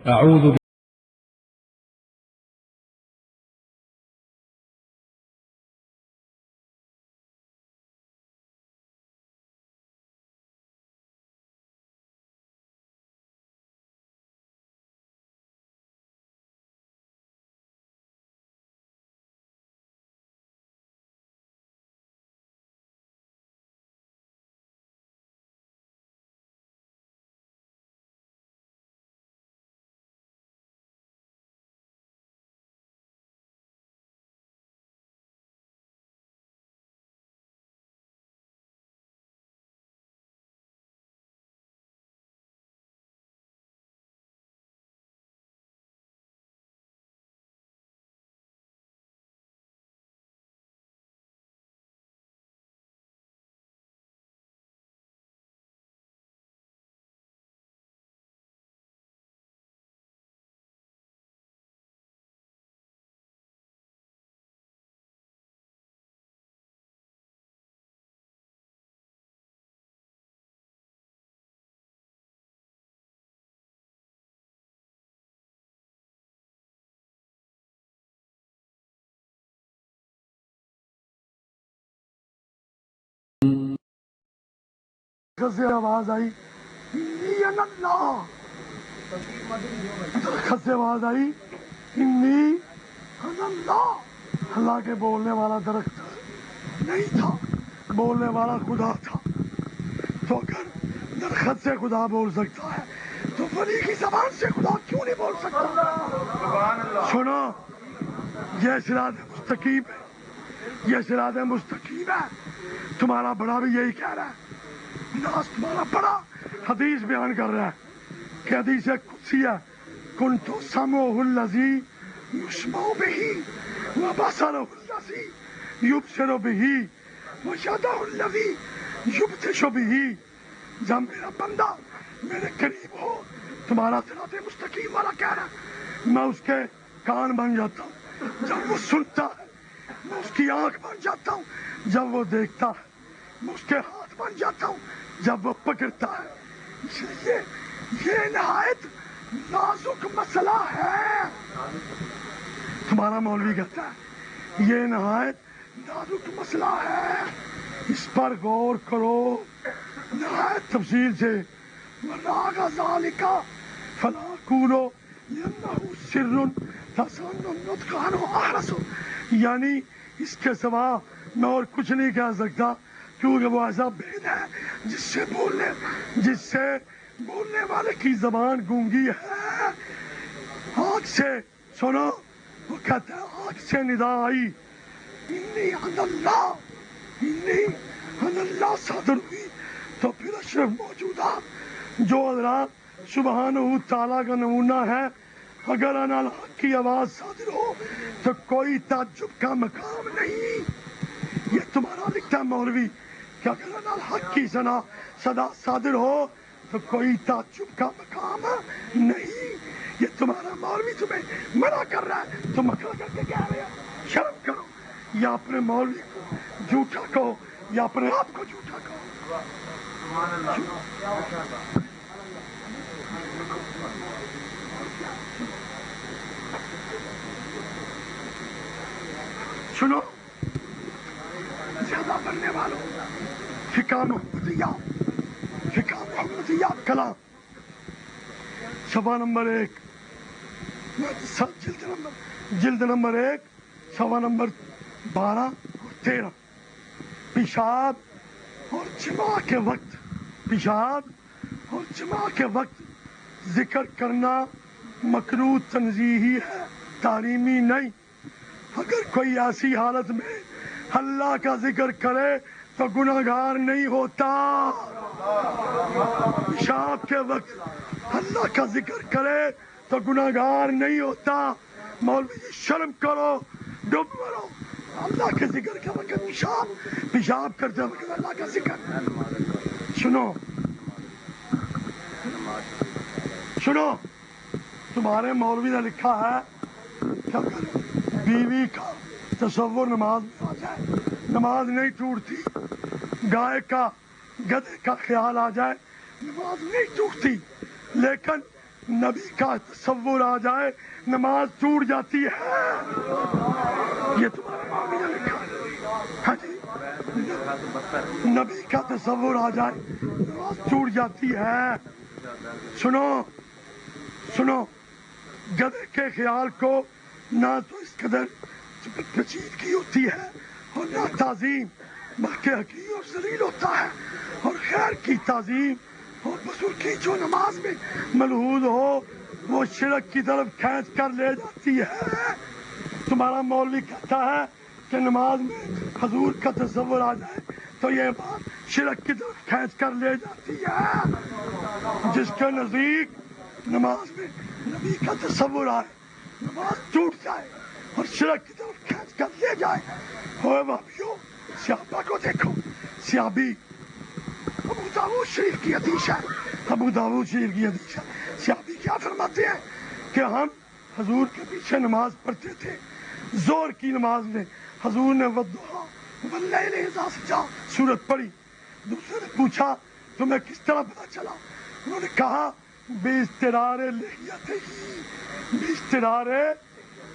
अऊज़ु से आवाज आई, दरख्त से आवाज आई, इन्नी अल्लाह के बोलने वाला दरख्त नहीं था, बोलने वाला खुदा था। तो अगर दरख्त से खुदा बोल सकता है तो वली की जबान से खुदा क्यों नहीं बोल सकता? सुनो, ये सिरात मुस्तकीम है, ये सिरात मुस्तकीम है। तुम्हारा बड़ा भी यही कह रहा है, नास तुम्हारा बड़ा हदीस बयान कर रहा है कि हदीस कुदसी है, कुन्तु समउहुल्लज़ी युस्मउ बिही व बसरुहुल्लज़ी युबसिरु बिही व यदुहुल्लज़ी युब्तिशु बिही। जब मेरा बंदा मेरे करीब हो, तुम्हारा सिरात मुस्तकीम वाला कह रहा है, मैं उसके कान बन जाता हूँ जब वो सुनता है, मैं उसकी आंख बन जाता हूँ जब वो देखता है, मैं उसके हाथ बन जाता हूँ जब वो पकड़ता है। इसलिए ये नहायत नाजुक मसला है। तुम्हारा मौलवी कहता है ये नहायत नाजुक मसला है, इस पर गौर करो नहायत तफसील से। वरागा ज़ालिका फला कूलो लिअन्नहु सिर्रुन तसन्नुन नुत्क़ानु अहरसु। यानी इसके सिवा मैं और कुछ नहीं कह सकता, क्योंकि वो ऐसा भेद है जिससे बोलने वाले की जबान गूंगी है। आग से सुनो, वो कहता है आग से निदा आई, इन्नी अनल्लाह सादर हुई। तो फिर अशरफ मौजूदा जो हज़रात सुबहानहू ताला का नमूना है, अगर अनल हक की आवाज सादिर हो तो कोई ताज्जुब का मकाम नहीं। ये तुम्हारा लिखता है मौलवी कि अगर अनल हक की सदा सादिर हो तो कोई ताज्जुब का मकाम नहीं। ये तुम्हारा मौलवी तुम्हें मना कर रहा है, तुम मना करके कह रहे हो। शर्म करो, या अपने मौलवी को झूठा कहो या अपने आप को झूठा कहो। सुनो, ज्यादा बनने वालों, फिका मोहम्मदिया कलाम सफा नंबर 1, जिल्द नंबर 1, सफा नंबर 12 और 13। पेशाब और जिमा के वक्त जिक्र करना मकरूह तंजीही है, तारीमी नहीं। अगर कोई ऐसी हालत में अल्लाह का जिक्र करे तो गुनाहगार नहीं होता। पेशाब के वक्त अल्लाह का जिक्र करे तो गुनाहगार नहीं होता। मौलवी जी शर्म करो, डूब मरो। अल्लाह के जिक्र के वक्त पेशाब करते वक्त अल्लाह का जिक्र। सुनो, तुम्हारे मौलवी ने लिखा है कि अगर बीवी का तसव्वुर नमाज में आ जाए, नमाज नहीं टूटती। गाय का, गधे का ख्याल आ जाए, नमाज नहीं टूटती। लेकिन नबी का तसव्वुर आ जाए नमाज टूट जाती है। ये तुम्हारा मामी ने लिखा। हाँ जी, नबी का तसव्वुर आ जाए नमाज टूट जाती है। सुनो सुनो, गधे के ख्याल को ना तो इस कदर पेचीदगी होती है और ना ताजीम, बल्कि हकीर और जलील होता है। और खैर की ताजीम और बुजुर्गी जो नमाज में मलहूज हो वो शिरक की तरफ खींच कर ले जाती है। तुम्हारा मौलवी कहता है कि नमाज में हजूर का तस्वुर आ जाए तो ये बात शिरक की तरफ खींच कर ले जाती है। जिसके नजदीक नमाज में नबी का तस्वुर आए, नमाज टूट जाए और शिरक की तरफ खींच कर ले जाए। होए भाइयों, सियाबा को देखो, सियाबी अबू दाऊद शरीफ की हदीस है, अबू दाऊद शरीफ की हदीस है। सियाबी क्या फरमाते हैं कि हम हजूर के पीछे नमाज पढ़ते थे, जोर की नमाज में हजूर ने वद्दुहा वल्लैलि इज़ा सजा सूरत पढ़ी। दूसरे ने पूछा तुम्हें किस तरह पता चला? उन्होंने कहा बेइस्तिरारे लहियतिही, बेइस्तिरारे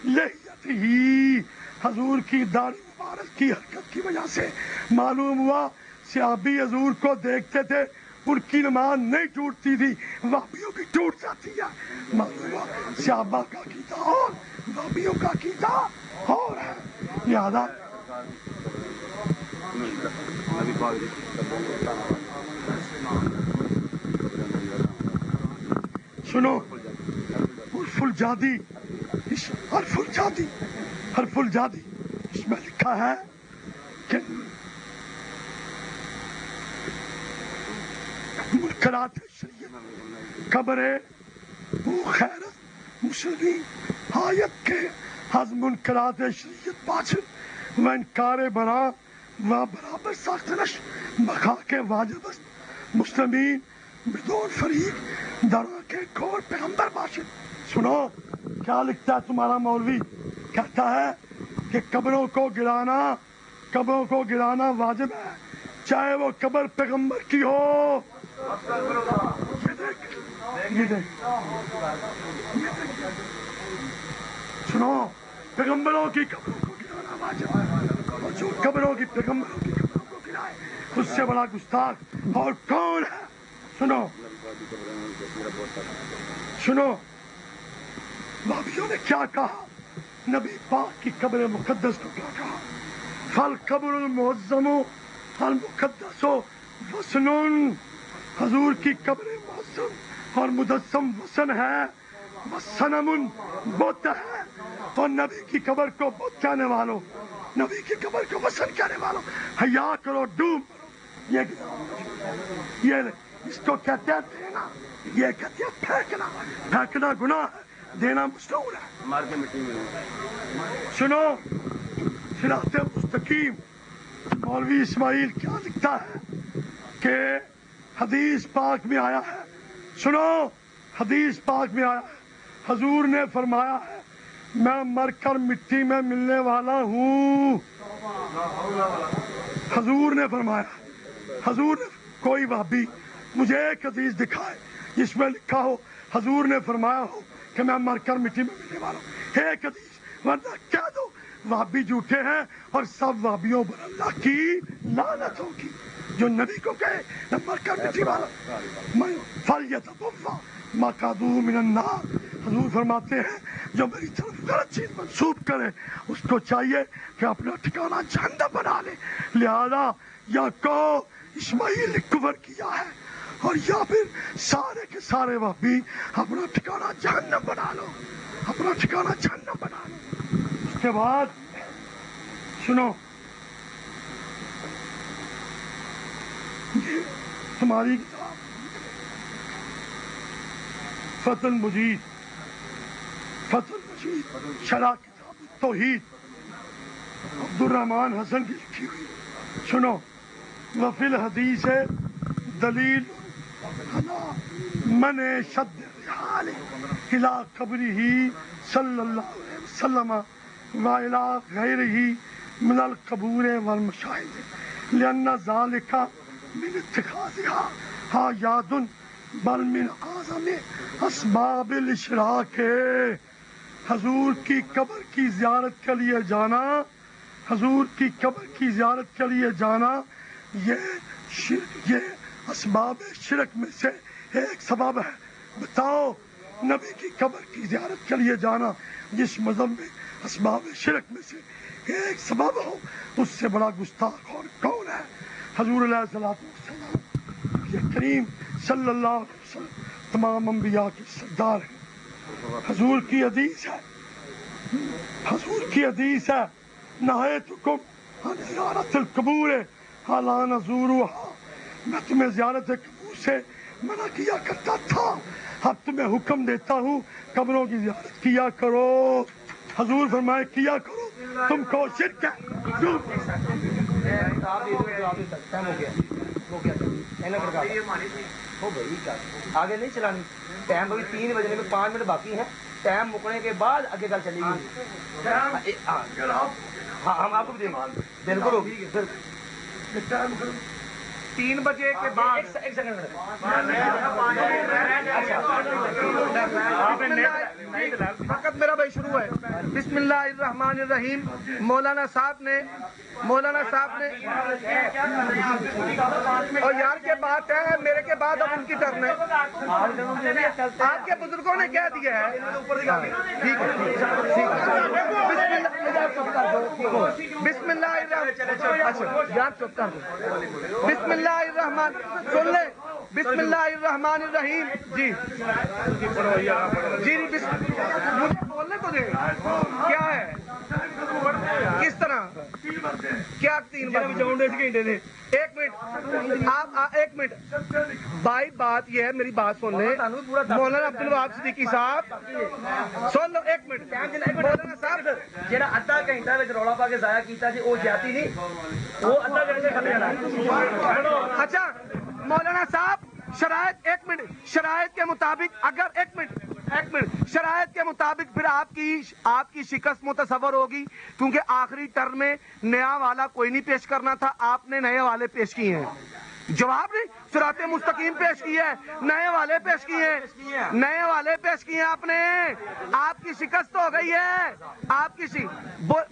लहियतिही, हजूर की दाढ़ी मुबारक की हरकत की वजह से मालूम हुआ। सियाबी हजूर को देखते थे, उनकी नमाज नहीं टूटती थी, वाबियों की टूट जाती है। मालूम हुआ सियाबा का कीता और वाबियों का कीता और है। लिहाजा सुनो, हरफुल जादी, हरफुल जादी इसमें लिखा है कि मुनकरात शरीयत कब्र वो खैरत मुसलमी हायत के हज मुनकरात शरीयत बाछर व इनकार बरा व बराबर साख्तनश बखा के वाजिब मुस्लिमीन बिदौर फरीक दरा के कौर पैगंबर बाशिर। सुनो क्या लिखता है तुम्हारा मौलवी, कहता है कि कब्रों को गिराना वाजिब है, चाहे वो कब्र पैगंबर की हो। ये देख सुनो, पैगंबरों की कब्रों को गिराना वाजिब है और जो कब्रों की पैगंबरों की कब्रों को गिराए उससे बड़ा गुस्ताख और कौन है? सुनो वाबियों ने क्या कहा, नबी पाक की कब्र मुकद्दस को क्या कहा? फल कब्रुल मुअज़्ज़मु अल मुकद्दसो वसनुन, हजूर की कब्र मुअज़्ज़म और मुदस्सम वसन है, वसनमुन बुत है। और नबी की कब्र को बुत कहने वालों, नबी की कब्र को वसन कहने वालों, हया करो, डूब ये इसको कहते हैं देना, ये कहते हैं फेंकना। फेंकना गुनाह है, देना मुस्तऊर है। सुनो सिराते मुस्तकीम, मौलवी इस्माइल क्या लिखता है कि हदीस पाक में आया है। सुनो हदीस पाक में आया है, हजूर ने फरमाया है मैं मरकर मिट्टी में मिलने वाला हूँ। हजूर ने फरमाया, हजूर ने, कोई वहाबी मुझे एक हदीस दिखाए जिसमें लिखा हो हजूर ने फरमाया हो कि मैं मरकर मिट्टी में मिलने वाला हूँ। एक हदीस, वरना कह दो वहाबी झूठे हैं और सब वहाबियों पर अल्लाह की लानत होगी जो नबी को कहे न मरकर मिट्टी वाला फल यतबव्वा मक़अदहु मिनन नार। हजूर फरमाते हैं जो मेरी तरफ गलत चीज मंसूब करे उसको चाहिए कि अपना ठिकाना जहन्नम बना ले। लिहाजा या को इस्माइल ने कुफर किया है और या फिर सारे के सारे वहाबी अपना ठिकाना जहन्नम बना लो, अपना ठिकाना जहन्नम बना लो। उसके बाद सुनो, ये तुम्हारी किताब फतुल मजीद शरह किताब तौहीद अब्दुर्रहमान हसन की लिखी हुई। सुनो, वफिल हदीस है दलील मन शद इला कब्रिही सल्लल्लाहु अलैहि वसल्लम व इला गैरिही मिनल कबूर वल मशाहिद लिअन्ना ज़ालिका मिन इत्तिखाज़िहा हायादुन बल मिन आज़मी अस्बाबिल इशराक है। हजूर की कब्र की ज़ियारत के लिए जाना, हजूर की कब्र की ज़ियारत के लिए जाना, ये असबाब शिरक में से एक सबब है। बताओ, नबी की कब्र की ज़ियारत के लिए जाना जिस मज़हब में असबाब शिरक में से एक सबब हो, उससे बड़ा गुस्ताख और कौन है? हजूर अलैहिस्सलाम ये करीम सल्लल्लाहु अलैहि वसल्लम तमाम अंबिया के सरदार हैं। हजूर की हदीस है, हजूर की हदीस है, नहायतुकुम अन ज़ियारतिल कबूर अला नज़ूरुहा। मैं तुम्हें ज़ियारत कबूर से मना किया करता था, अब तुम्हें हुक्म देता हूँ कब्रों की ज़ियारत किया करो। हजूर फरमाए किया करो, तुमको शिरक है। आगे नहीं चलानी, टाइम अभी 3 बजने में 5 मिनट बाकी है, टाइम मुकने के बाद आगे गल चलेगी। हाँ हम आपको बिल्कुल होगी 3 बजे के बाद। एक सेकंड वक्त मेरा भाई शुरू है। बिस्मिल्लाहिर्रहमानिर्रहीम। मौलाना साहब ने और यार के बात है, मेरे के बाद अब उनकी टर्न है। आपके बुजुर्गों ने कह दिया है, ठीक है बिस्मिल्लाहिर्रहमान, सुन ले, बिस्मिल्लाहिर्रहमानिर्रहीम। जी जी मुझे बोलने तो दे, क्या है, किस तरह, क्या 3 घंटे थे? 1 मिनट आप 1 मिनट भाई, बात यह है, मेरी बात सुन ले। मौलाना अब्दुल वहाब सिद्दीकी साहब सुन लो 1 मिनट। मौलाना साहब जेड़ा अद्धा घंटा विच रौला पा के जाया कीता जी, वो ज्यादा नहीं, वो अद्धा घंटे खत्म जाना। अच्छा मौलाना साहब, शरायत 1 मिनट, शरायत के मुताबिक अगर 1 मिनट शरायत के मुताबिक फिर आपकी शिकस्त मुतसव्वर होगी, क्योंकि आखिरी टर्म में नया वाला कोई नहीं पेश करना था, आपने नए वाले पेश किए हैं। जवाब नहीं, सिराते मुस्तकीम पेश किया है, नए वाले पेश किए हैं, नए वाले पेश किए हैं आपने। आपकी शिकस्त हो गई है,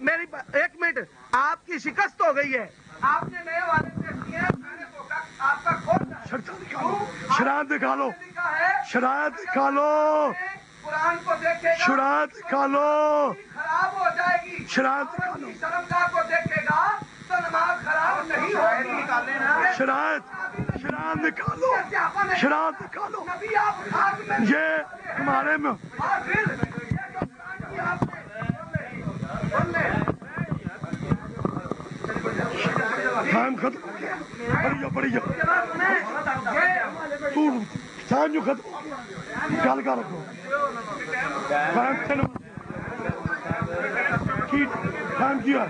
मेरी 1 मिनट, आपकी शिकस्त हो गई है, आपने नए वाले पेश किए हैं। आपका शरायत निकालो, शरायत निकालो, कुरान को देखेगा, शरायत निकालो, खराब हो जाएगी। शरायत निकालो, शर्मगाह को देखेगा तो नमाज खराब नहीं होगी। शरायत निकालो, शरायत निकालो। ये हमारे में टाइम खत्म हो गया, बढ़िया तू टाइम जो खत्म हो गया, गल कर रखो टाइम किया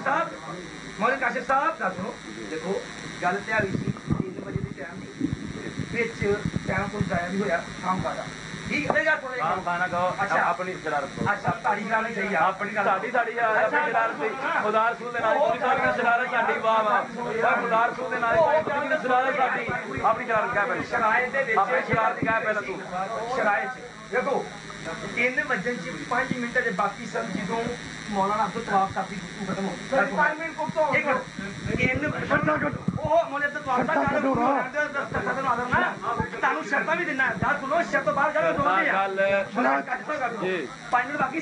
शर्त मौलवी काशिफ साहब देखो गल तो हुई सी 3 बजे की टाइम टाइम को जाया भी होया शाम का, ठीक है खाना खाओ। अच्छा अपनी शरारत को, अच्छा ताड़ी गाल सही है, अपनी साडी साडी अपनी शरारत से खुदा रसूल दे नाल पूरी सारी शरारत साडी। वाह वाह, खुदा रसूल दे नाल पूरी शरारत साडी, अपनी शरारत क्या पहले शरायत दे विच अपनी शरारत क्या पहले तू शरायत देखो 3 बजन 5 मिनट के बाकी सब चीजों मौलाना अब्दुल वहाब साहब की गुफ्तगू खत्म हो गई। 5 मिनट को तो 1 मिनट ओहो मौलाना अब्दुल वहाब साहब तानू शर्त भी देना है, गल सुनो, शर्त बाहर जाके दोनों दे यार 5 मिनट बाकी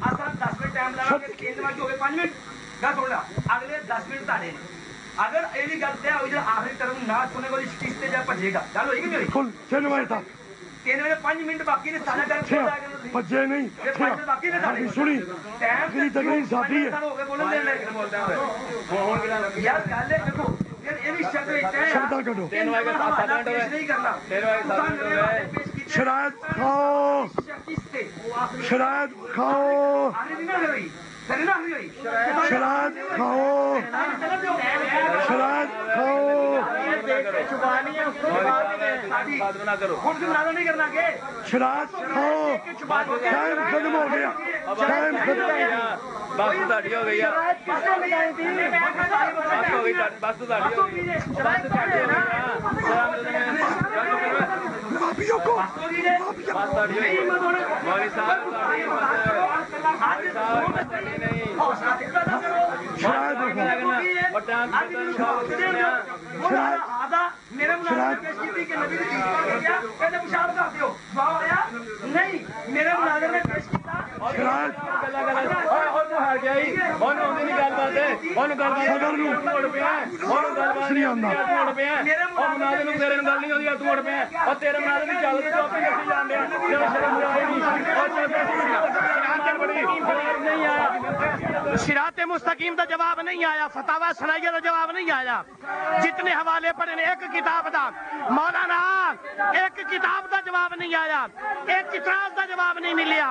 आसान 10 मिनट टाइम लगा के 3 बजे हो गए 5 मिनट गल सुन ला, अगले 10 मिनट ताड़े अगर एली गल ते होई जे आखिरी टर्म ना सुने वाली किस्ते जा भजेगा, गल होएगी नहीं होएगी? कुल 3 बजे तक 3 ਵਜੇ 5 ਮਿੰਟ ਬਾਕੀ ਨੇ ਸਾਡਾ ਟਾਈਮ ਖੋਲ ਆ ਕੇ बच्चे नहीं 5 मिनट बाकी ने साडे सुनी टाइम तेरी तकलीफ साथी है हो गए बोलन दे बोलदा है यार गल है देखो ये भी शब्द है शब्द करो 3 वजे 7 मिनट नहीं करना 3 वजे 7 मिनट शरायत खाओ शरायत खाओ शरायत खाओ शरायत खाओ चुबानी है उसको बात ना करो खुद से नारा नहीं करना के शरायत खाओ टाइम खत्म हो गया टाइम खत्म हो गया बस ਤੁਹਾਡੀ ਹੋ ਗਈ ਆ ਬਸ ਹੋ ਗਈ ਬਸ ਤੁਹਾਡੀ ਹੋ ਗਈ ਬਸ ਤੁਹਾਡੀ ਹੋ ਗਈ माफियों को ਬਸ ਤੁਹਾਡੀ ਹੋਈ ਮੌਲੀ ਸਾਹਿਬ ਤੁਹਾਡੀ ਮੌਲੀ ਸਾਹਿਬ ਨਹੀਂ शरायत और टाइम मेरे मुलाजिम ने पेश की कि नबी ने चीज कर दिया कहते पेशाब कर दियो जवाब आया नहीं मेरे मुलाजिम ने पेश किया शरायत ਉਹਨੂੰ ਹਾਰ ਗਿਆ ਹੀ ਉਹਨੂੰ ਆਉਂਦੀ ਨਹੀਂ ਗੱਲਬਾਤ ਉਹਨੂੰ ਗੱਲਬਾਤ ਮੁੜ ਪਿਆ ਉਹਨੂੰ ਗੱਲਬਾਤ ਨਹੀਂ ਆਉਂਦਾ ਮੁੜ ਪਿਆ ਉਹ ਮੁਨਾਦੇ ਨੂੰ ਤੇਰੇ ਨੂੰ ਗੱਲ ਨਹੀਂ ਆਉਂਦੀ ਤੂੰ ਮੁੜ ਪਿਆ ਉਹ ਤੇਰੇ ਮੁਨਾਦੇ ਦੀ ਚੱਲ ਤੂੰ ਆਪੇ ਦੱਸੀ ਜਾਂਦੇ ਆ ਜਦੋਂ ਸ਼ਰਮ ਆਈ ਨਹੀਂ ਉਹ ਚੱਲ ਬੜੀ ਨਹੀਂ ਆਇਆ सिरात मुस्तकीम का जवाब नहीं आया, फतावा सनाइया का जवाब नहीं आया। जितने हवाले पढ़े ने एक किताब का मौलाना एक किताब का जवाब नहीं आया, एक इतराज का जवाब नहीं मिलिया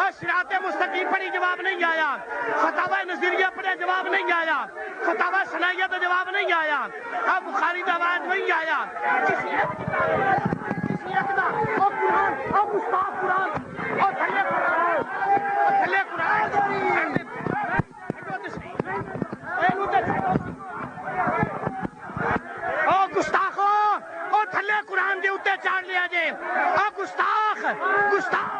और सिरात मुस्तकीम पढ़ी जवाब नहीं आया, फतावा नजरिया पढ़े जवाब नहीं आया, फतावा सनाइया का जवाब नहीं आया और बुखारी का आवाज नहीं आया। किसी एक दा और कुरान और मुस्ताफ कुरान और थल्ले कुरान गुस्ताखो और थल्ले कुरान के उत्ते चाड़ लिया जे गुस्ताख गुस्ताख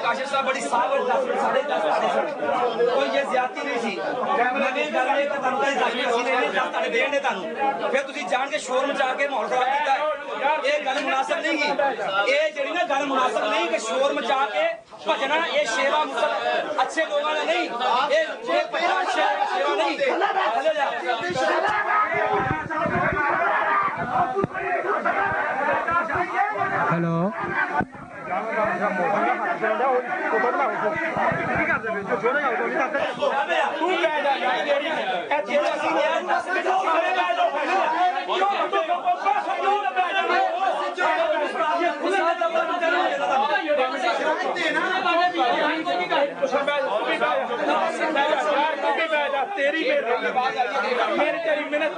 काशिफ साहब बड़ी साल और 10 मिनट 10:30 कोई ये ज्यादती नहीं थी नवीं गल है कि ਤੁਹਾਨੂੰ ਤਾਂ ਅਸੀਂ ਨੇ ਜਾਂ ਤੁਹਾਡੇ ਦੇਣ ਨੇ ਤੁਹਾਨੂੰ ਫਿਰ ਤੁਸੀਂ ਜਾਣ ਕੇ ਸ਼ੋਰ ਮਚਾ ਕੇ ਮਾਹੌਲ ਖਰਾਬ ਕੀਤਾ ਇਹ ਗੱਲ ਮੁਨਾਸਬ ਨਹੀਂ ਗੀ ਇਹ ਜਿਹੜੀ ਨਾ ਗੱਲ ਮੁਨਾਸਬ ਨਹੀਂ ਕਿ ਸ਼ੋਰ ਮਚਾ ਕੇ ਭਜਣਾ ਇਹ ਸ਼ੇਵਾ ਮੁਸਲ ਅੱਛੇ ਲੋਕਾਂ ਦਾ ਨਹੀਂ ਇਹ ਭਜਣਾ ਸ਼ੇਵਾ ਨਹੀਂ ਥੱਲੇ ਜਾ हेलो तेरी मेरी तेरी मिन्नत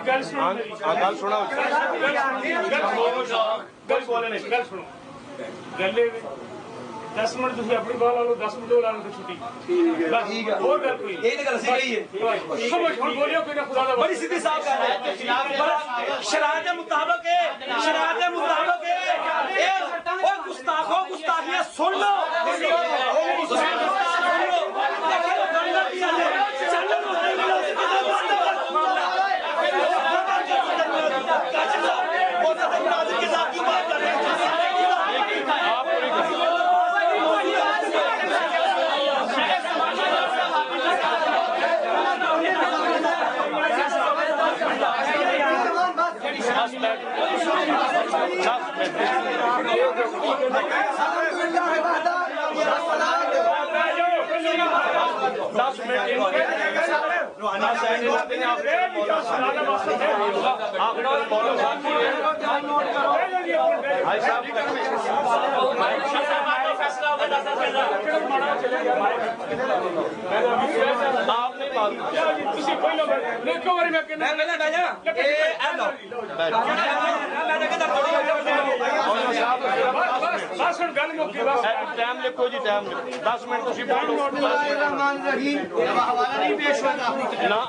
गल सुनो गल सुनो गल 10 मिनट तुम अपनी बाल ला लो 10 मिनट ला लो तो छुट्टी ठीक है और गल कोई ये गल सही है बोलियो कोई ना खुदा दा बड़ी सीधी साफ कर रहा है शराअत के मुताबिक ये ओ गुस्ताखों गुस्ताखियां सुन लो के साथ की बात कर रहे हैं टाइम लिखो जी, टाइम लिखो 10 मिनट तुम बोलो। हवाला नहीं पेश होता ना।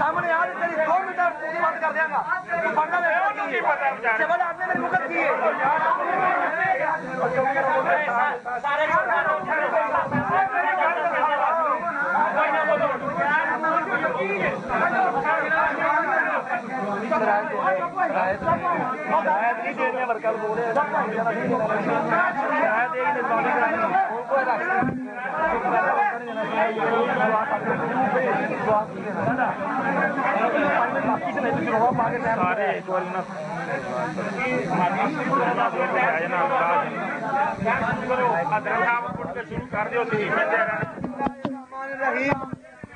सामने यार तेरी 2 मिनट बंद कर देगा आपने मेरी मुकद की है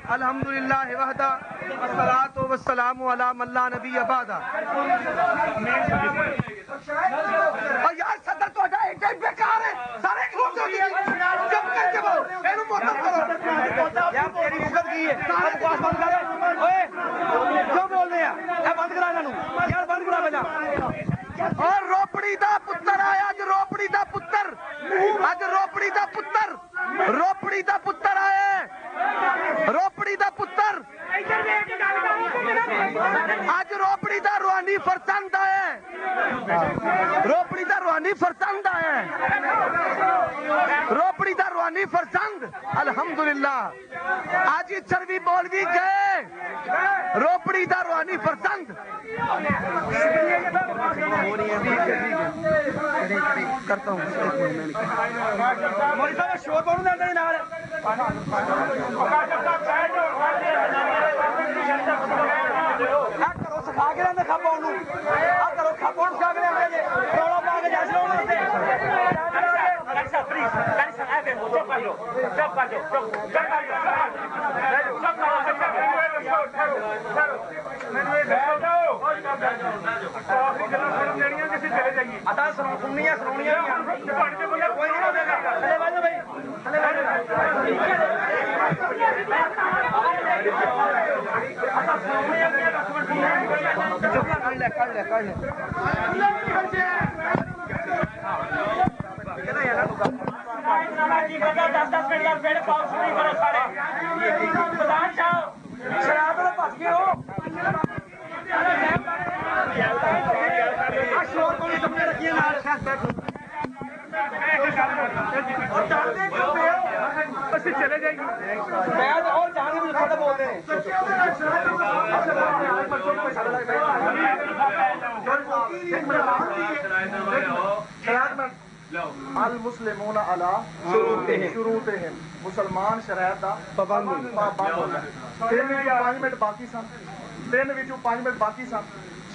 अल्हम्दुलिल्लाह वहदा वस्सलातु वस्सलामु अला मन ला नबी अबादा। यार सदर तो एक बेकार है सारे ग्रुप से जब कर जब एनु मोहतरम करो यार तेरी मुकद की है सारे पास बंद कर ओए जो बोल रहे हैं ए बंद करा इन्हां यार बंद करा पहला। और रोपड़ी दा पुत्तर आया अज रोपड़ी दा पुत्तर अज रोपड़ी दा पुत्तर रोपड़ी दा पुत्तर आया रोपड़ी दा पुत्तर अज रोपड़ी दा रूहानी फरजंद आया रोपड़ी दा रूहानी फरजंद आया रोपड़ी दा रूहानी फरजंद अल्हम्दुलिल्लाह आज ही चरवी बोल भी गए रोपड़ी दा रूहानी फरजंद करता हूँ शोर बोलू करो सिखा के लेंदे खप्पा ओनू आ करो खप्पा ओनू सिखा के लेंदे रौला पा के जैसे ओनू चले जाएगी और जाने भी खत्म बोलते हैं अल मुस्लिमून अला शुरूतिहिम मुसलमान शरीयत दा पाबंद होंदा 5 मिनट बाकी सन 3 ਵਿੱਚੋਂ 5 ਮਿੰਟ ਬਾਕੀ ਸਨ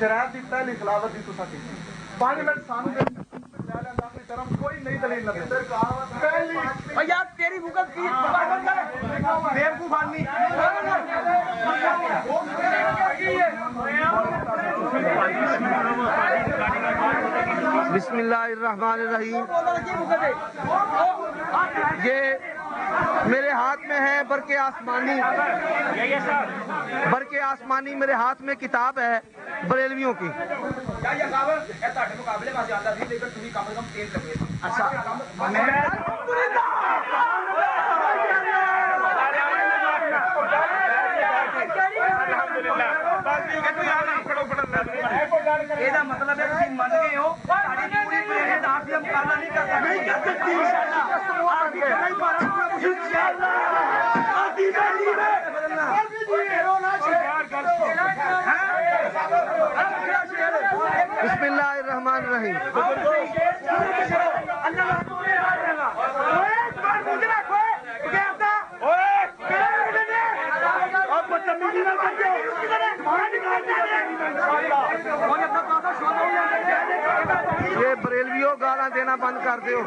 शरीयत ਦੀ पहली खिलाफत ਦੀ तुसा ਕੀਤੀ 5 मिनट ਸਾਨੂੰ ले लेंदा अपनी तरफ कोई नई दलील न दे पहली और यार तेरी मुकद की बेवकूफ आदमी बिस्मिल्लाहिर्रहमानिर्रहीम ये मेरे हाथ में है बरके आसमानी मेरे हाथ में किताब है बरेलवियों की अच्छा ਇਹਦਾ ਮਤਲਬ ਹੈ ਤੁਸੀਂ ਮੰਨ ਗਏ ਹੋ ਸਾਡੀ ਪੂਰੀ बिस्मिल्लाहिर्रहमानिर्रहीम। ये बरेलवियों गाला देना बंद कर दो।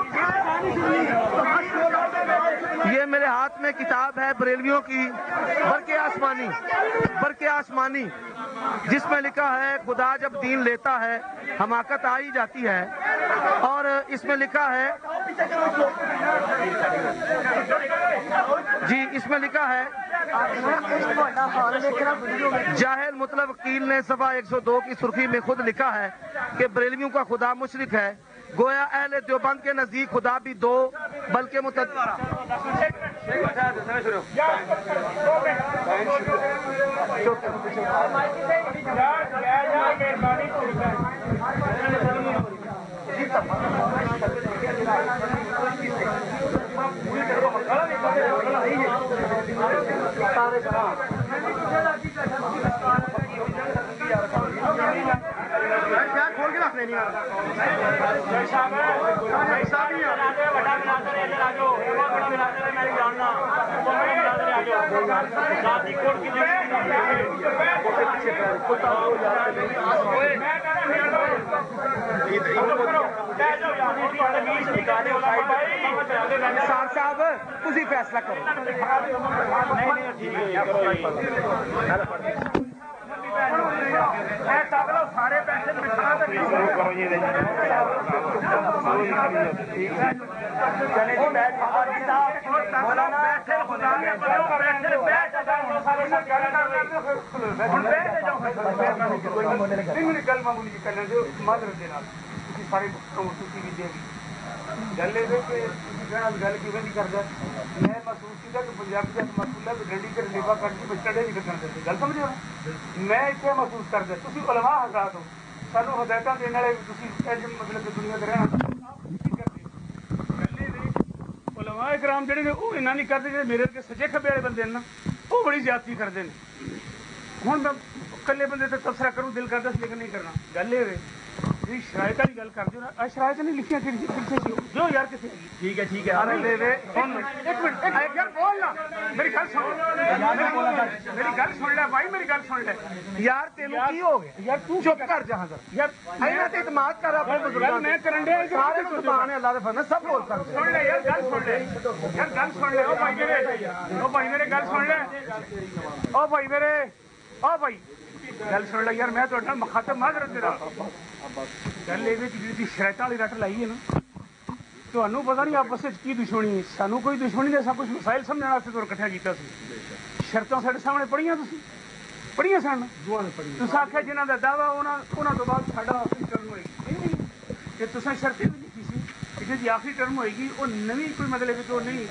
ये मेरे हाथ में किताब है बरेलवियों की, बरके आसमानी, जिसमें लिखा है खुदा जब दीन लेता है हमाकत आ ही जाती है। और इसमें लिखा है जी, इसमें लिखा है जाहिल मतलब वकील ने सफा 102 की सुर्खी में खुद लिखा है कि बरेलवियों का खुदा मुशरिक है। गोया अहले देवबंद के नजदीक खुदा भी दो बल्कि खोल के रख लेनी साहब तुसी फैसला करो। सारे पैसे गल गल किवें नहीं करदा। मैं महसूस किया कि पंजाबी का मसला गड्डी के लेवा करके बच्चे नहीं कटन देते। गल समझ रहे हो? मैं इतने महसूस करदा तुसी उलमा हजरात हो, सानू हदायतां देने वाले तुसी मतलब कि दुनिया दे रहना उलमा इकराम जेहड़े ने वो इन्ना नहीं करदे। जेहड़े मेरे सज्जे खब्बे वाले बंदे ना वो बड़ी ज्यादती करदे ने। हुण मैं कल्ले बंदे ते तबसरा करूं दिल करदा लेकिन नहीं करना। गल ये वे जी शरायत वाली गल कर दो ना, शरायत नहीं लिखियां जो यार किसी ठीक है एक मिनट यार बोल ना, मेरी गल सुन ले भाई, मेरी गल सुन ले यार। तेनू की हो गया यार? तू चुप कर जा यार, इन्हां ते इतमाद कर अपने बुजुर्गां। मैं करन दे सारे जुबान है अल्लाह दे फजल सब बोल सकदे। सुन ले यार, गल सुन ले यार, गल सुन ले। ओ भाई मेरे गल सुन ले। ओ भाई मेरे गल सुन ले यार, मैं तुहाडे मुखातब माजरत दे रहा। गल ये जी शरायत वाली रट लाई है ना, ਤੁਹਾਨੂੰ पता नहीं आपस में की दुश्मनी है। सानू कोई दुश्मनी नहीं, सब कुछ मसाइल समझने वास्ते तो इकट्ठा किया। शर्तां साडे सामने पढ़ियां, पढ़ियां सन। तुसीं आख्या जिन्हां दा दावा उन्हां तो बाद साडा आखिरी टर्म होएगी। ते तुसीं शर्तें भी लिखी सी कि जी आखिरी टर्म होएगी वो नवीं कोई मतलब कि नहीं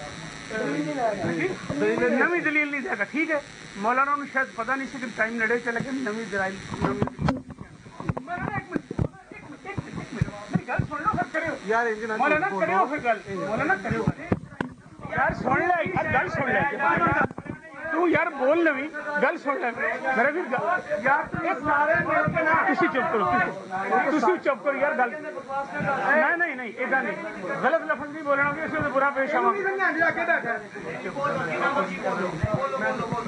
नवीं दलील नहीं देगा। ठीक है, मौलाना नूं शायद पता नहीं सी कि टाइम नड़े चले गए। नवीं दलाइल यार मौलाना करियो फिर गल, मौलाना करियो यार, सुन ले गल सुन ले तू यार, बोल नवी गल सुन ले मेरा भी यार। ये सारे तुसी चुप करो यार। गल नहीं इदा नहीं, गलत लफ्ज नहीं बोलना कि इसमें बुरा पेश आवा।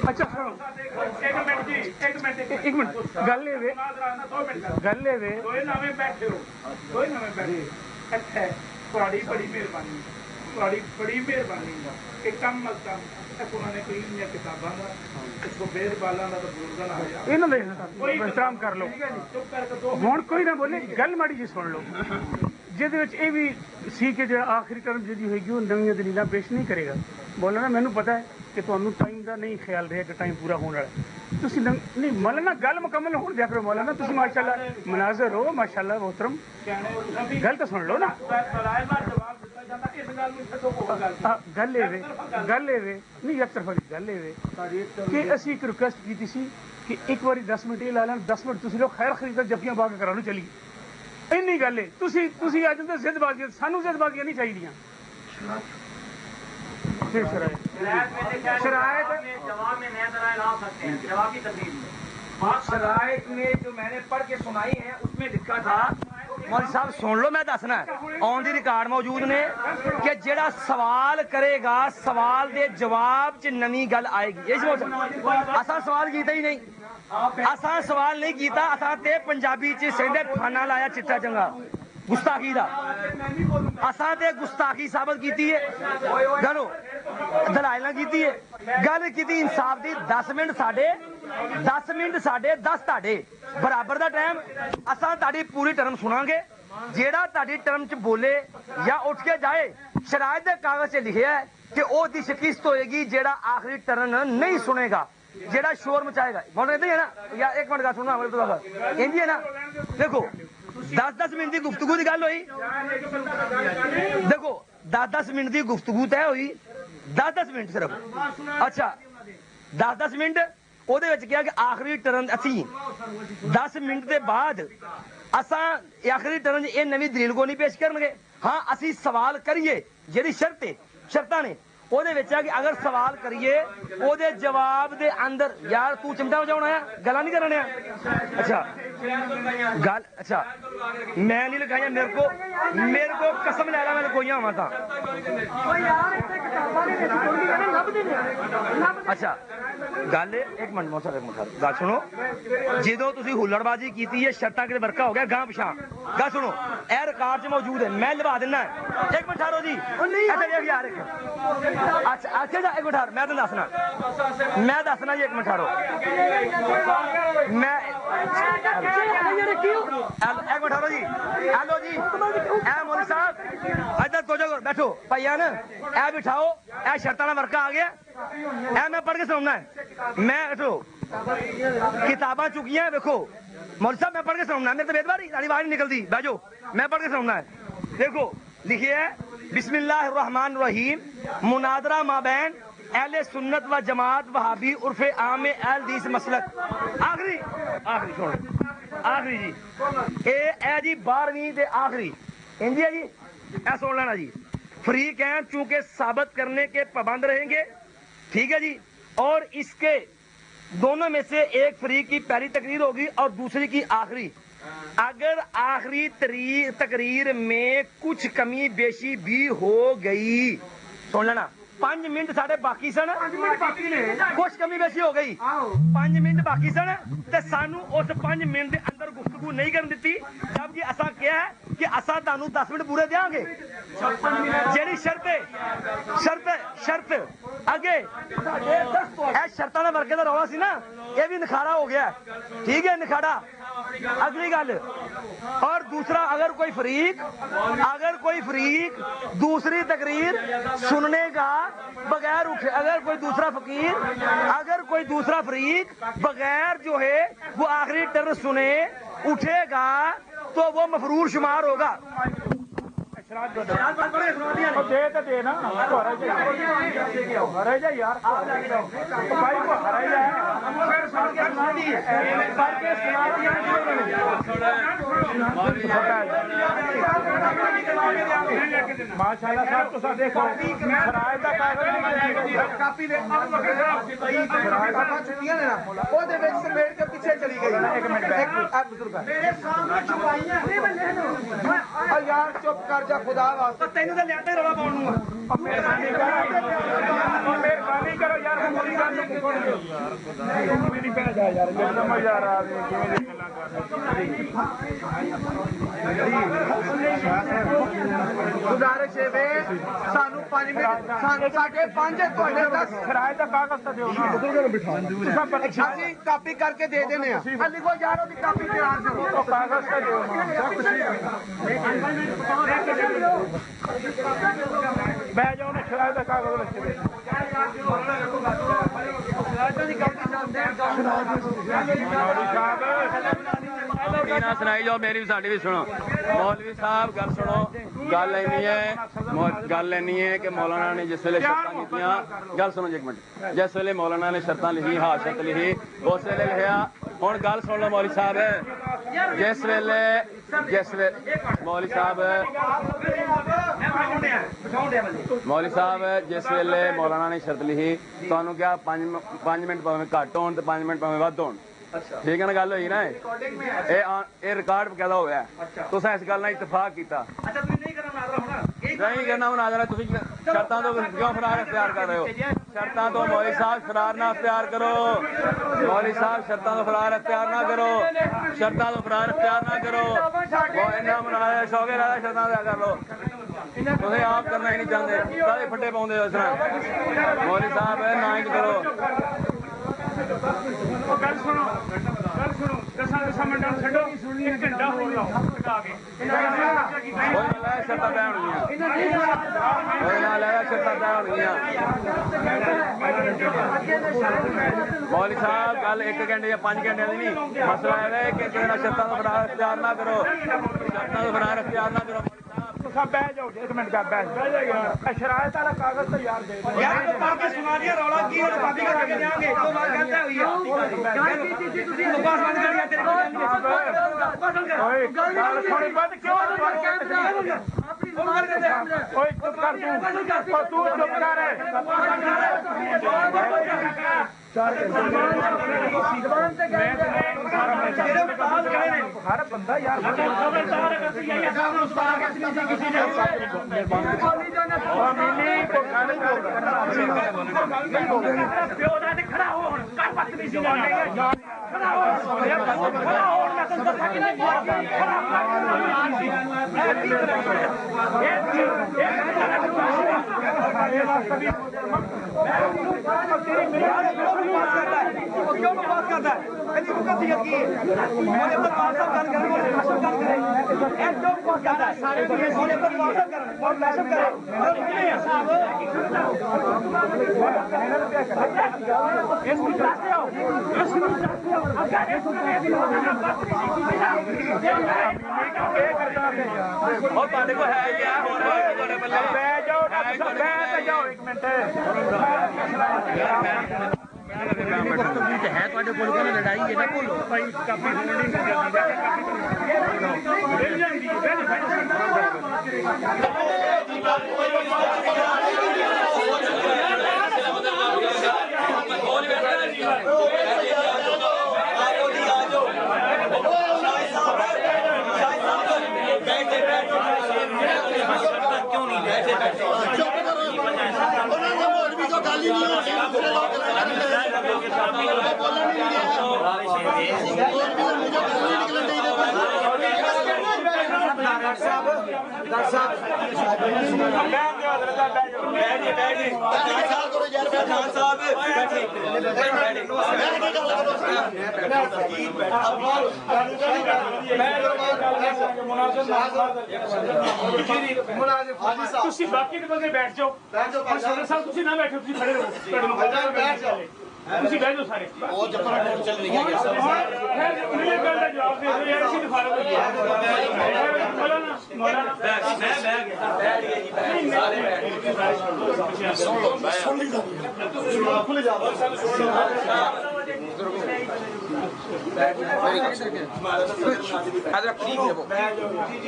अच्छा सुनो एक मिनट गल ये वे बड़ी मेहरबानी एक कम मलता उन्होंने कोई किताबों का बेरबालों का बुजुर्गों का एहतराम कर लो। हुण कोई ना बोले, गल माड़ी जी सुन लो। जिहदे विच इह भी सी कि जिहड़ा आखिरी टर्म जिहदी होएगी वो नवीं दलीलां पेश नहीं करेगा। बोलना मैनूं पता है कि तुहानूं टाइम का नहीं ख्याल रहा कि टाइम पूरा होने वाला। तुसीं नहीं मौलाना गल मुकम्मल होण दिया करो। मौलाना तुसीं माशाअल्लाह मुनाज़िर हो, माशाअल्लाह मोहतरम। गल तो सुन लो ना। गल नहीं एक तरफा गल कि असीं एक रिक्वेस्ट की सी कि एक बारी 10 मिनट ये ला लैन, 10 मिनट तुसीं लोग खैर खरीद जफ्फियां पा के करा लो चलिए। इन्नी गल है। तुसीं अज जिदबाजी, सानू जिदबाजियां नहीं चाहिए। शराइत जवाब में नया दलाइल आ सकते हैं, जवाब की तब्दीली शराइत में जो मैंने पढ़ के सुनाई है उसमें लिखा था, मौलवी साहब सुन लो, मैं दसना ऑन दी रिकॉर्ड मौजूद ने कि जेड़ा सवाल करेगा सवाल दे जवाब च नवी गल आएगी। असा सवाल कीता ही नहीं, असा सवाल नहीं कीता, असा ते पंजाबी च सेंधे फाना लाया चिट्टा चंगा गुस्ताखी दा, असा ते गुस्ताखी साबित कीती है, गलो दलाइल कीती है, गल कीती इंसाफ दी। 10 मिनट साडे 10 मिनट साडे 10 ताडे बराबर दा टाइम, असा ताड़ी पूरी टर्म सुनांगे, जेड़ा ताड़ी टर्म च बोले या उठ के जाए शरायत दे कागज च लिखिया है कि ओ दी शिकस्त होएगी जेड़ा आखिरी टर्न नहीं सुनेगा, जेड़ा शोर मचाएगा। बोल रहे है ना, या एक मिनट का सुनना इंजी है ना। देखो 10-10 मिनट की गुफ्तगू की गल हुई, देखो 10-10 मिनट की गुफ्तगू तय हुई, 10-10 मिनट सिर्फ। अच्छा 10-10 मिनट ਉਹਦੇ ਵਿੱਚ ਕਿਹਾ ਕਿ ਆਖਰੀ ਟਰਨ ਅਸੀਂ 10 ਮਿੰਟ ਦੇ ਬਾਅਦ ਅਸਾਂ ਆਖਰੀ ਟਰਨ ਇਹ ਨਵੀਂ ਦਲੀਲ ਕੋ ਨਹੀਂ ਪੇਸ਼ ਕਰਨਗੇ। ਹਾਂ ਅਸੀਂ ਸਵਾਲ ਕਰੀਏ, ਜਿਹੜੀ ਸ਼ਰਤਾਂ ਨੇ ਉਹਦੇ ਵਿੱਚ ਆ ਕਿ ਅਗਰ ਸਵਾਲ ਕਰੀਏ ਉਹਦੇ ਜਵਾਬ ਦੇ ਅੰਦਰ, ਯਾਰ ਤੂੰ ਚਿਮਟਾ ਵਜਾਉਣਾ ਆ, ਗੱਲਾਂ ਨਹੀਂ ਕਰਨੀਆਂ। ਅੱਛਾ ਗੱਲ, ਅੱਛਾ मैं नहीं लगाया, मेरे को कसम लै ला मैं लकोइया हुआ था। अच्छा गल एक मिनट गल सुनो, जो तुम हुल्लड़बाजी की है शर्तां किते वर्का हो गया गां पिछां, गल सुनो ए रिकॉर्ड च मौजूद है, मैं लवा देना। एक मिनट ठहरो जी, यार अच्छा अच्छा एक मिनट ठहर, मैं दसना जी, एक मिनट ठहरो, मैं एक मिनट ठहरो जी। हेलो जी, ए मौलवी साहब इधर तो जो बैठो भाईयान, ए बिठाओ, ए शर्तां दा वर्का आ गया, ए मैं पढ़ के सुनाना है, मैं बैठो किताबां चुकियां देखो मौलवी साहब, मैं पढ़ के सुनाना है, मेरे तो बेदबारी सारी आवाज नहीं निकलती, बैठो मैं पढ़ के सुनाना है। देखो लिखिए है बिस्मिल्लाहिर्रहमानिर्रहीम, मुनादरा माबैन अहले सुन्नत व जमात वहाबी उर्फे आम अहल हदीस मसलक। आखिरी आखिरी सुनो, आखिरी जी ए जी 12वीं दे आखिरी इंजी है जी, ऐ सुन लेना जी। फरीक हैं चूंकि साबित करने के पाबंद रहेंगे, ठीक है जी, और इसके दोनों में से एक फरीक की पहली तकरीर होगी और दूसरी की आखिरी। अगर आखिरी तकरीर में कुछ कमी बेशी भी हो गई, सुन लेना 5 मिनट साढ़े बाकी सन, कुछ कमी बेशी हो गई, 5 मिनट बाकी सन ते सानू उस 5 मिनट के अंदर गुफ्तगू नहीं करन दित्ती, जबकि असा क्या है कि असा तानू 10 मिनट पूरे देंगे। जेड़ी शर्त अगे शर्तां दा वर्के दा रौला सी ना, ये भी निखारा हो गया, ठीक है निखारा। अगली गल, और दूसरा अगर कोई फरीक दूसरी तकरीर सुनने का बगैर उठे, अगर कोई दूसरा फरीक बगैर जो है वो आखिरी टर्न सुने उठेगा तो वो मफरूर शुमार होगा। माशाअल्लाह साहब तुसा देखो शरायत दा कागज कापी दे छुट्टियां ने ना ओदे विच समेट के पीछे चली गई। एक मिनट आप बुजुर्ग मेरे सामने छुपाइयां और यार चुप कर जा खुदा वास्ते, तैनू तो लियाते रोला पाउण नू मेहरबानी करो यार, पूरी गल नु मुकड़ दियो मेरी पै जा यार, जिन्ना मजा आ रहा है किवें दी गल्लां कर गुजारिश है वे सानू 5 मिनट साढ़े 5 ਤੁਹਾਡੇ 10 शरायत दा कागज तो दियो ना, ਅਸੀਂ ਕਾਪੀ ਕਰਕੇ ਦੇ ਦੇਣੇ ਆ। ਅਲੀ ਕੋ ਯਾਰ ਉਹਦੀ ਕਾਪੀ ਤਿਆਰ ਕਰੋ, तो कागज तो दियो ना, बैठ जाओ ना, शरायत दा कागज लिख दे ना सुनाई जाओ, मेरी भी साड़ी भी सुनो। मौलवी साहब गल सुनो, गल इन्नी है कि मौलाना ने जिस वेले शर्तां कीतियां, गल सुनो जी एक मिनट, जिस वेले मौलाना ने शर्तां लिखी, हाँ शर्त लिखी, उस वेले लिखिया। हुण गल सुन लो मौलवी साहब, जिस वेले मौलवी साहब मौलवी साहब जिस वेले मौलाना ने शर्त लिखी तुहानू क्या 5 मिनट भावें घट होण ते 5 मिनट भावें वध होण ठीक है ना गल हुई ना ये रिकॉर्ड बकायदा होया तुसें इस गल नाल इतफाक कीता नहीं करना मुनाजरा तुसीं शर्तां तो क्यों फरार इख्तियार कर रहे हो शर्तां तो मौलवी साहब फरार ना इख्तियार करो मौलवी साहब शर्तां तो फरार इख्तियार ना करो शर्तां तो फरार इख्तियार ना करो वो इन्ना मुनाजरा शौके लादा शर्तां अदा कर लो तुसीं आप करना ही नहीं चाहते सारे फट्टे पाउंदे हो इस तरह मौलवी साहब ना इंज करो गल सुनो 10 मिनट छो 1 घंटा हो लाओ लगा के शर्तां तय होणगियां मौलवी साहब गल 1 घंटे या 5 घंटे की नहीं मसला है कि शर्तां तो फरार इख्तियार ना करो शर्तां तो फरार इख्तियार ना करो बह जाओ 1 मिनट का बह शरायत वाला कागज तो यार दे यार तो बाकी सुना दिया रौला की और बाकी का करके देंगे तो बात करते हुई है तो बस बंद कर दिया तेरे को ओए गाल थोड़ी बात क्यों ओए चुप कर तू चुप कर हर बंदा यार खड़ा हो क्यों बात करता है मेरी मुकद्दर की मोने पर वाट्सएप कर सारे मोने पर वाट्सएप कर और मैसेज करे और ਤੁਹਾਡੇ ਕੋਲ ਹੈ ਹੀ ਆ ਹੋਰ ਤੁਹਾਡੇ ਬੱਲੇ ਬਹਿ ਜਾਓ ਬਹਿ ਜਾਓ 1 ਮਿੰਟ है ਤੁਹਾਡੇ ਕੋਲ ਕੋਈ ਲੜਾਈ ਹੈ ਨਾ ਭੁੱਲੋ ਭਾਈ ਕਾਫੀ ਹੋਣੀ ਨਹੀਂ ਜਾਂਦੀ ਤੁਸੀਂ ਬਾਕੀ ਦੇ ਬੰਦੇ ਬੈਠ ਜਾਓ ਸਦਰ ਸਾਹਿਬ ਤੁਸੀਂ ਨਾ ਬੈਠੋ ਤੁਸੀਂ ਖੜੇ ਰਹੋ ਬੈਠ ਜਾਓ ਤੁਸੀਂ ਬਹਿ ਜਾਓ ਸਾਰੇ ਉਹ ਜੱਪਰਾ ਕੋਲ ਚੱਲ ਨਹੀਂ ਗਿਆ ਸਭ ਇਹ ਗੱਲ ਦਾ ਜਵਾਬ ਦੇ ਦਿਓ ਯਾਰ ਇਸੇ ਦਿਖਾ ਲਓ ਮੌਲਾਨਾ ਮੈਂ ਬਹਿ ਗਿਆ ਸਾਰੇ ਖੁੱਲ ਜਾ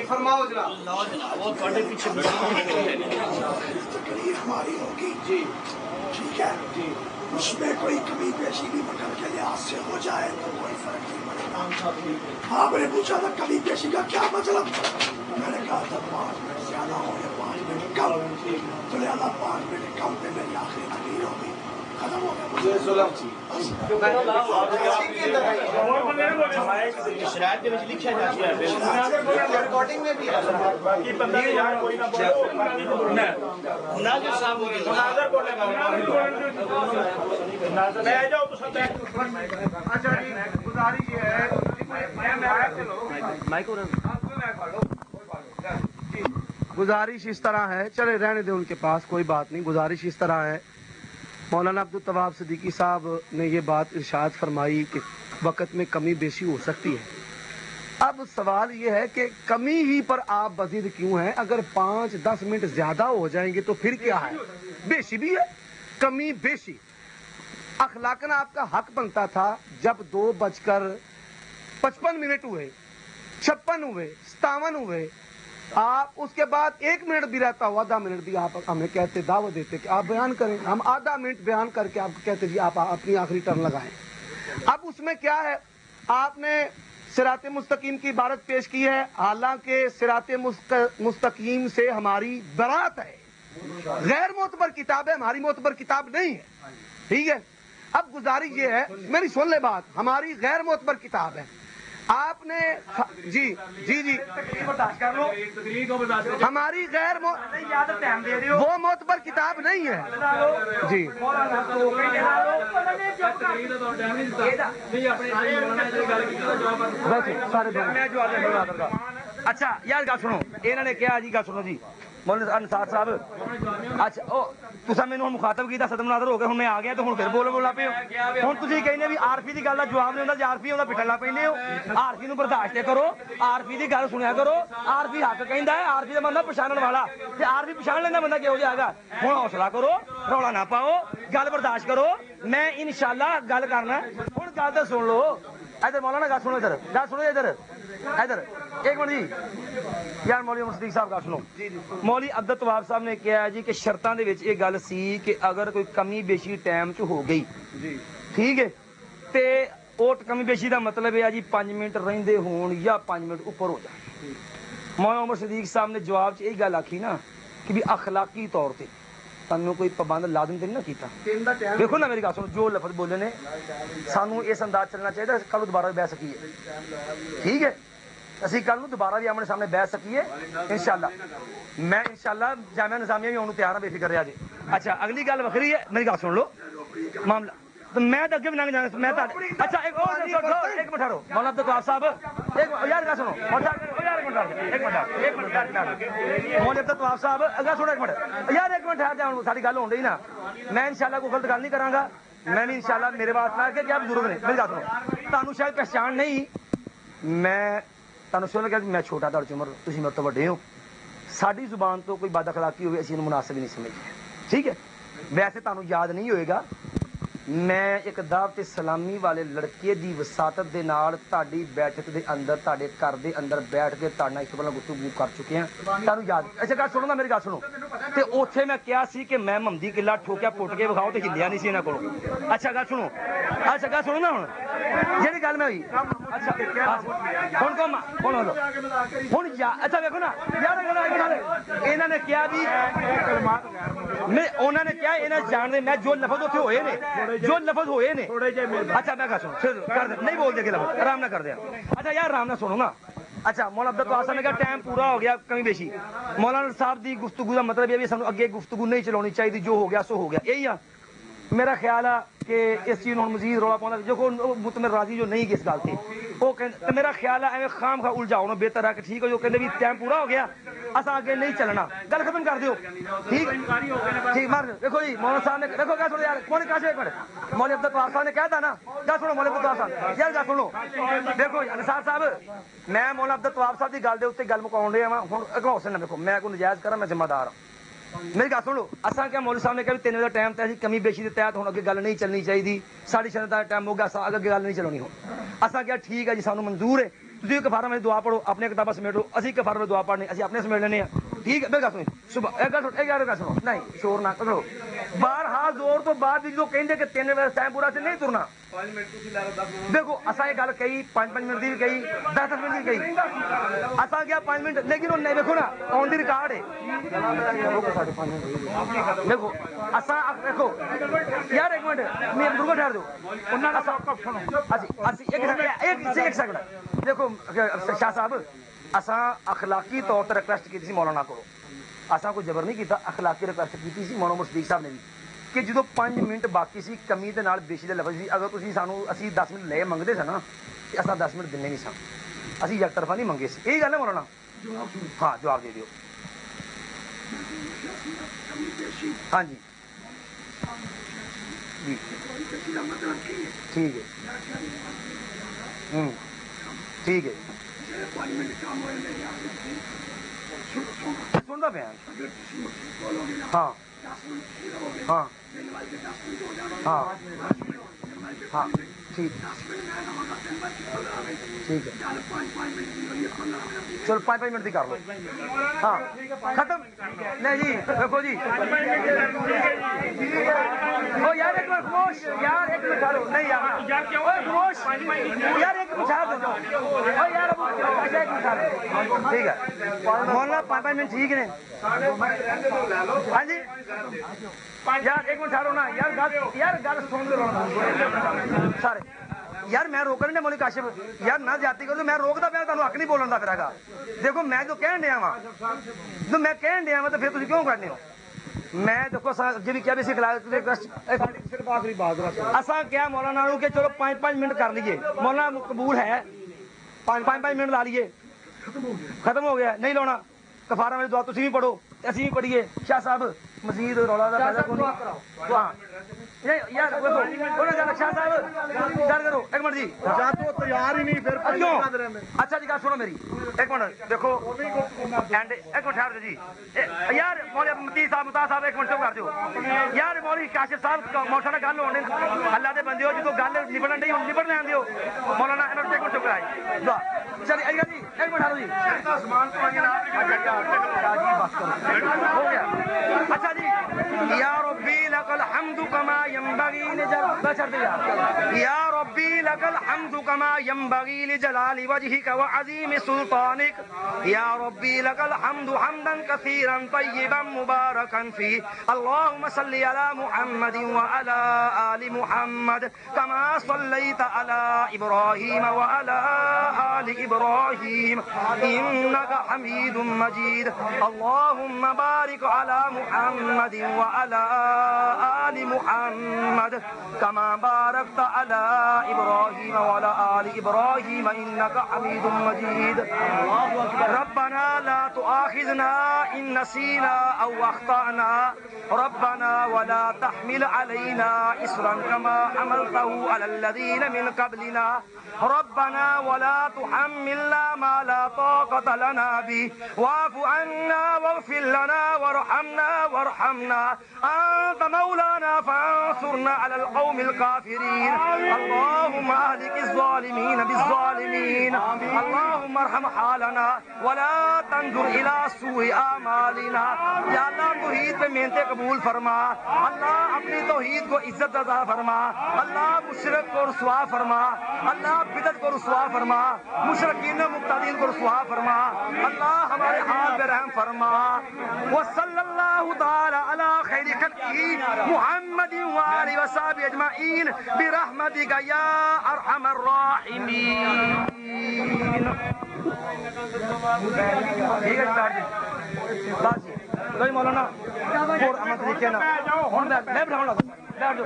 फरमाओ जनाब वो थोड़े पीछे हमारी होगी जी ठीक है जी उसमें कोई कमी पेशी भी मटर के लिहाज से हो जाए तो कोई फर्क नहीं पड़ेगा आपने पूछा था कमी पेशी का क्या मतलब मैंने कहा था 5 मिनट ज्यादा हो या 5 मिनट कम तो लिहाजा 5 मिनट कम पे मेरी आखिरी तकरीर होगी खत्म हो गया शरायत के लिखा जाती है रिकॉर्डिंग में भी कि बंदा यार कोई ना बोलो मुनाजिर साहब मुनाजिर बोलेगा ले जाओ तो सब अच्छा जी गुजारिश ये है गुजारिश इस तरह है चले रहने दे उनके पास कोई बात नहीं गुजारिश इस तरह है मौलाना अब्दुल तवाब सिद्दीकी साहब ने ये बात इरशाद फरमाई कि वक़्त में कमी बेशी हो सकती है अब सवाल ये है कि कमी ही पर आप बजीद क्यों हैं अगर 5-10 मिनट ज्यादा हो जाएंगे तो फिर क्या है बेशी भी है कमी बेशी अखलाकन आपका हक बनता था जब 2:55 हुए 56 हुए 57 हुए आप उसके बाद 1 मिनट भी रहता हो, आधा मिनट भी आप हमें कहते, दावत देते कि आप बयान करें, हम आधा मिनट बयान करके आपको कहते जी आप अपनी आखिरी टर्न लगाएं। अब उसमें क्या है, आपने सिराते मुस्तकीम की इबारत पेश की है, हालांकि सिराते मुस्तकीम से हमारी बरात है, गैर मोतबर किताब है, हमारी मोतबर किताब नहीं है, ठीक है। अब गुजारिश ये है, मेरी सुन ले बात, हमारी गैर मोतबर किताब है, आपने जी जी जी कर लो, तकलीफ को बर्दाश्त करो। हमारी गैर वो मोतबर किताब नहीं है जी। अच्छा यार गल सुनो, इन्होंने क्या जी, गल सुनो जी मौलवी अंसार साहब, अच्छा ओ तुसा मैनू हुण मुखातब कीता, सदम नादर हो गए, हुण मैं आ गया तो हुण फिर बोला पे हो। हुण तुसीं कहने भी आरफी दी गल दा जवाब नहीं हुंदा, जे आरफी हुंदा पिटण लग पैंदे हो। आरफी नू बर्दाश्त करो, आरफी दी गल सुनिया करो, आरफी हक कहंदा है, आरफी दा बंदा पछाणन वाला, ते आरफी पछाण लैंदा बंदा किहो जिहा हैगा। हुण हौसला करो, रौला ना पाओ, गल बर्दाश्त करो, मैं इंशाअल्लाह गल करना। हुण गल तां सुन लो, इधर मौलाना गल सुनो, इधर गल सुनो, इधर इधर एक मिनट जी यार, मौलवी मुस्तफा साहब गल सुनो। मौलवी अब्दुल तवाब साहब ने कहा है जी कि शर्तां दे विच इह गल सी कि अगर कोई कमी बेशी टाइम च हो गई जी, ठीक है, ते ओह कमी बेशी दा मतलब है जी 5 मिनट रहिंदे होण या 5 मिनट ऊपर हो जाए। मौलवी उमर सदीक साहब ने जवाब च यही गल आखी ना कि भी अखलाकी तौर पर तैनूं कोई पाबंद लाजम तो नहीं ना कीता। देखो ना मेरी गल सुनो, जो लफज बोले ने सानू इस अंदाज चलना चाहिए, कल दोबारा बह सकीए, ठीक है, असीं कल नूं दोबारा भी आमने सामने बह सकीए इंशाअल्लाह। मैं इंशाअल्लाह जामिया निजामिया भी आउण नूं तैयार हां, बेफिक्र रहा जी। अच्छा अगली गल वखरी है, मेरी गल सुन लो मामला, तो मैं तो अगे भी लंघ जाना, मैं अच्छा एक मिनट ठहरो मौलाना अब्दुल तवाब साहब, एक यार गल सुनो, एक मिनट मौलाना अब्दुल तवाब साहब अगर सुनो, एक मिनट यार, एक मिनट ठहर जाओ, साडी गल होण डई ना, मैं इंशाअल्लाह कोई गलत गल नहीं करांगा, मैं भी इंशाअल्लाह मेरे वास्ते क्या बुजुर्ग ने, मेरी गल सुनो, तुहानूं शायद पहचान नहीं, मैं तुहानूं सुन लगा मैं छोटा तुहाडी उम्र, तुसीं मेरे तो वड्डे हो, साडी जुबान तो कोई बद अखलाकी होवे असीं मुनासिब नहीं समझदे, ठीक है। वैसे तुहानूं याद नहीं होएगा, मैं एक दावत सलामी वाले लड़के की वसातत दे नाल तुहाडी बैठक दे अंदर, तुहाडे घर दे अंदर बैठ के तुहाडे नाल इस तो पहला गुफ्तगू कर चुके हैं, तुहानूं याद। अच्छा गल सुनो ना, मेरी गल सुनो, ते उत्थे मैं कहा सी कि मैं महमदी किला ठोकिया पुट के विखाओ, तो हिलिया नहीं सी इन्हां कोलों। अच्छा गल सुनो, अच्छा गल सुनो ना, हुण जेहड़ी गल मैं होई, अच्छा हुण को हुण अच्छा देखो ना यार, इन्हां ने कहा भी मैं, उन्होंने कहा इन्हें जानते, मैं जो लफज उत्थे होए ने, जो लफज होए ने, अच्छा मैं कहा सुनो कर दे, नहीं बोल दे लफज, आराम ना कर दे। अच्छा यार आराम ना सुनो ना। अच्छा मौलाना अब्दुल तवाब साहब ने कहा टाइम पूरा हो गया, कमी बेशी, मौलाना साहब की गुफ्तगू का मतलब ये भी सानू अगे गुफ्तगू नहीं चलानी चाहिए, जो हो गया सो हो गया, यही आ मेरा ख्याल है कि इस चीज़ में मजीद रौला पाना, देखो मुतमिर राजी जो नहीं किस गल से, वो कहते मेरा ख्याल है एवं खाम खा उलझाओ ना बेहतर है कि ठीक है, जो कहते भी टाइम पूरा हो गया, अस आगे नहीं चलना, गल खत्म कर दो, ठीक ठीक मार देखो जी। मौलाना साहब ने देखो क्या सुनो यार, कौन कहा एक मिनट, मौलवी अब्दुल तवाब साहब ने कहा था ना, क्या सुनो मौलवी अब्दुल तवाब साहब यार, क्या सुनो देखो अंसार साहब, मैं मौलाना अब्दुल तवाब साहब की गल के उत्ते गल मुकाउण रहा वां, हुण अगला हुसन ना देखो, मैं कोई नजायज़ करा, मैं जिम्मेदार हाँ, मेरी गल सुन लो। असा क्या मौलवी साहब ने कहा 3 बजे टाइम तय कमी बेशी के तहत हुण अगे गल नहीं चलनी चाहिए, 6:30 का टाइम हो गया, अगे गल नहीं चलानी हो। असा क्या ठीक है जी, सानू मंजूर है, तुसीं कफारा में दुआ पढ़ो, अपनी किताबां समेटो, असीं कफारा में दुआ पढ़ने, असीं अपने समेट लेने, ठीक है। मेरी गल सुनो सुबह एक गल सुनो, नहीं शोर ना करो, बार हाथ जोर तो बाद जो कहते कि 3 बजे टाइम पूरा से नहीं तुरना, देखो असा ये गल कही 5-5 मिनट की भी कही, 10-10 मिनट की कही, असा क्या 5 मिनट, लेकिन देखो ना ऑन दी रिकॉर्ड है, देखो असा देखो यार एक मिनट मैं दुर्गा ठहर दो, एक सेकंड देखो शाह साहब, असा अखलाकी तौर पर रिक्वेस्ट की मौलाना को, असा कोई जबर नहीं किया, अखलाकी रिक्वेस्ट की मौलाना उमर सदीक साहब ने भी कि जो 5 मिनट बाकी सी कमी के नाल बेशी के लफज सी, अगर तुसीं सानू असीं 10 मिनट ले मंगते सन ना, तो असां 10 मिनट दिने नहीं सन, असीं एक तरफा नहीं मंगे सी, यही गल है मौलाना। हाँ जवाब दे दियो। हाँ जी जी ठीक है, ठीक है सुनता पे हाँ हाँ हाँ हाँ ठीक 10 मिनट मैं रहागा 3 बज के 15 मिनट ठीक है चल 5 मिनट की होई है 15 मिनट चलो 5 मिनट की कर लो हाँ खत्म नहीं जी देखो जी ओ यार एक मिनट खामोश यार एक मिनट ठहरो नहीं यार ओए खामोश यार एक मिनट ठहर दो ओ यार अब अच्छा एक मिनट ठहर ठीक है मौलाना 5 मिनट ठीक है हाँ जी यार एक मिनट ठहरो ना यार गल सुन लो सारे यार मैं रोकने ने मौलवी काशिफ यार ना जाती करो मैं रोकदा मैं ਤੁਹਾਨੂੰ हक नहीं बोलन दा फिरागा देखो मैं जो कहन दिया वा तो मैं कहन दिया वा तो फिर तुम क्यों करने हो मैं देखो अगे भी क्या भी सिखला सिर्फ आखिरी बात असा क्या मौलाना कि चलो 5-5 मिनट कर लीजिए मौलाना कबूल है 5-5 मिनट ला लीजिए खत्म हो गया नहीं लाना कफारा में दुआ तुम भी पढ़ो असं भी पढ़िए शाह साहब मजीद रौला का फायदा कोई यार शाह साहब गल करो एक मिनट जी तो तैयार ही नहीं फिर क्यों अच्छा जी गल सुनो मेरी एक मिनट देखो एंड एक मिनट ठहर जी यार मौलवी मती साहब मुता साहब एक मिनट चुप कर दो यार मौलवी काशिफ साहब मौसा ना गल होने अल्लाह दे बंदे हो जो गल निबड़न नहीं निबड़ लें दियो मौलाना एक मिनट चुप कराए चल जी एक मिनट ठहरो जी सामान तो बस करो हो गया अच्छा जी या रब्बी लकल हम्दु कमा यंबगी या रब्बी लकल हम्दु कमा यंबगी लिजलाली वजहिक व अज़ीम सुल्तानिक या रब्बी लकल हम्दु हम्दन कसीरन तय्यिबन मुबारकन फी अल्लाहुम्मा सल्लि अला मुहम्मद व अला आलि मुहम्मद कमा सल्लैत अला इब्राहीम व अला आलि इब्राहीम इन्नका हमीदुम मजीद अल्लाहुम्मा बारिक अला मुहम्मद व अला आलि मुहम्मद कमा बारकत अला इब्राहीम व अला आलि इब्राहीम इन्नका हमीदुम मजीद रब्बना ला तुआखिज़ना इन नसीना औ अख्ताना रब्बना वला तहमिल अलैना इसरन कमा हमलतहु अलल लज़ीना मिन क़ब्लिना रब्बना वला तुहम्मिलना मा ला ताक़त लना बि वाफ़ु अन्ना वग़फ़िर लना वरहमना अंत मौलाना फंसुरना अलल क़ौमिल काफ़िरीन अल्लाहुम्मा अहलिकिज़ ज़ालिमीन बिज़्ज़ालिमीन अल्लाहुम्मा अरहम हालना वला तंजुर इला सूइ आमालिना या अल्लाह तौहीद पे मेहनतें कबूल फरमा अल्लाह अपनी तौहीद को इज्जत अता फरमा अल्लाह मुशरिक को रुसवा फरमा अल्लाह बिदअत को रुसवा फरमा मुशरिकीन मुब्तदीन को रुसवा फरमा अल्लाह हमारे हाल पे रहम फरमा व सल्लल्लाहु तआला अला खैरि खल्क़िही मुहम्मद व आलिहि व सहबिही अजमईन बिरहमतिका या अरहमर राहिमीन ठीक है बस कोई मौलाना और अमल तरीके ना हुन मैं बिठाऊं लगा बैठ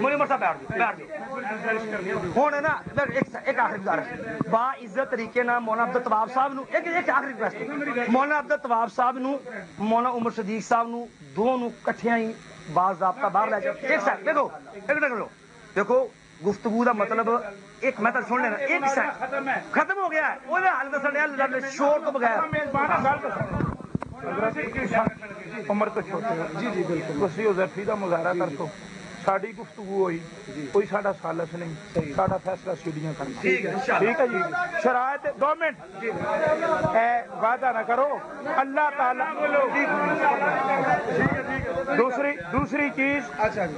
मुझे मरसा बैठ हूँ ना एक आखिरी गुजारिश बा इज्जत तरीके ना मौलाना अब्दुल तवाब साहब एक आखिरी रिक्वेस्ट मौलाना अब्दुल तवाब साहब मौलाना उमर सदीक साहब दोनों कट्ठियां ही बाज़ाब्ता बाहर लै जाओ एक साथ देखो एक मिनट लो देखो गुफ्तगू का मतलब एक मैं सुन लेना एक साथ खत्म हो गया वो हाल दस शोर तो बगैर उम्र तो छोटे हो जी जी बिल्कुल तुसी उज़ैफ़ी दा मुज़ाहरा कर दो साडी गुफ्तगू होई कोई साडा सालस नहीं साडा फैसला सीढ़ियां करना ठीक है जी शरायत 2 मिनट ए वादा ना करो अल्लाह ताला दूसरी चीज